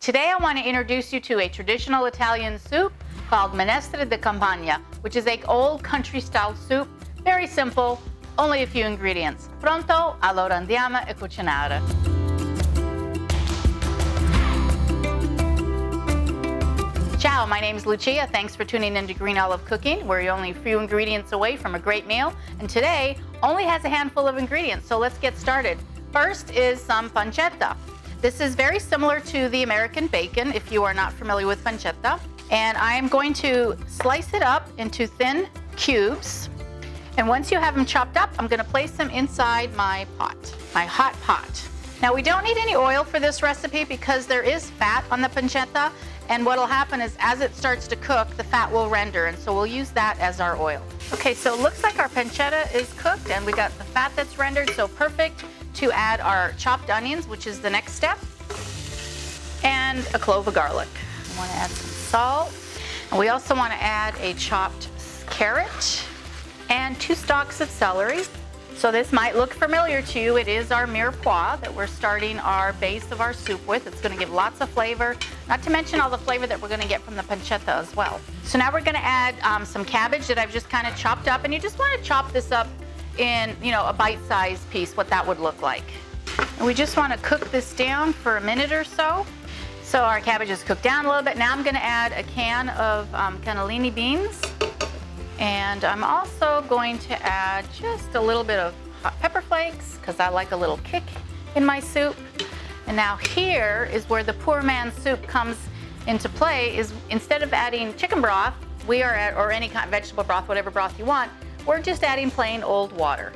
Today I want to introduce you to a traditional Italian soup called Minestra di Campagna, which is an old country-style soup. Very simple, only a few ingredients. Pronto? Allora andiamo a cucinare. Ciao, my name is Lucia. Thanks for tuning into Green Olive Cooking. We're only a few ingredients away from a great meal, and today only has a handful of ingredients, so let's get started. First is some pancetta. This is very similar to the American bacon if you are not familiar with pancetta. And I am going to slice it up into thin cubes. And once you have them chopped up, I'm going to place them inside my pot, my hot pot. Now we don't need any oil for this recipe because there is fat on the pancetta. And what will happen is as it starts to cook, the fat will render. And so we'll use that as our oil. Okay, so it looks like our pancetta is cooked and we got the fat that's rendered, so perfect to add our chopped onions, which is the next step, and a clove of garlic. We want to add some salt, and we also want to add a chopped carrot and 2 stalks of celery. So this might look familiar to you. It is our mirepoix that we're starting our base of our soup with. It's going to give lots of flavor, not to mention all the flavor that we're going to get from the pancetta as well. So now we're going to add some cabbage that I've just kind of chopped up, and you just want to chop this up in, a bite-sized piece, what that would look like. And we just want to cook this down for a minute or so. So our cabbage is cooked down a little bit. Now I'm going to add a can of cannellini beans. And I'm also going to add just a little bit of hot pepper flakes because I like a little kick in my soup. And now here is where the poor man's soup comes into play, is instead of adding chicken broth, or any kind of vegetable broth, whatever broth you want, we're just adding plain old water.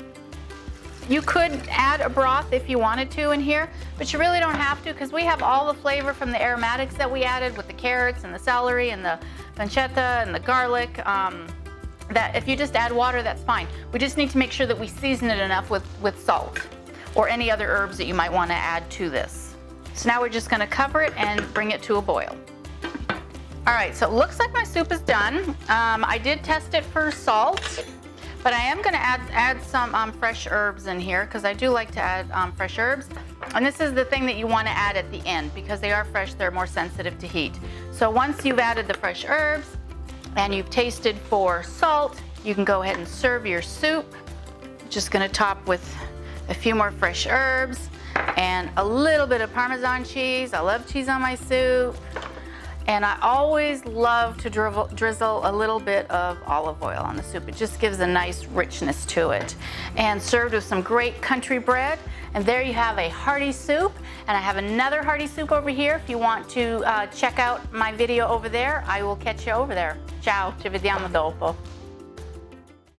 You could add a broth if you wanted to in here, but you really don't have to because we have all the flavor from the aromatics that we added with the carrots and the celery and the pancetta and the garlic. That if you just add water, that's fine. We just need to make sure that we season it enough with salt or any other herbs that you might want to add to this. So now we're just going to cover it and bring it to a boil. All right, so it looks like my soup is done. I did test it for salt, but I am going to add some fresh herbs in here because I do like to add fresh herbs. And this is the thing that you want to add at the end because they are fresh, they're more sensitive to heat. So once you've added the fresh herbs and you've tasted for salt, you can go ahead and serve your soup. Just going to top with a few more fresh herbs and a little bit of Parmesan cheese. I love cheese on my soup. And I always love to drizzle a little bit of olive oil on the soup. It just gives a nice richness to it. And served with some great country bread. And there you have a hearty soup. And I have another hearty soup over here. If you want to check out my video over there, I will catch you over there. Ciao, ci vediamo dopo.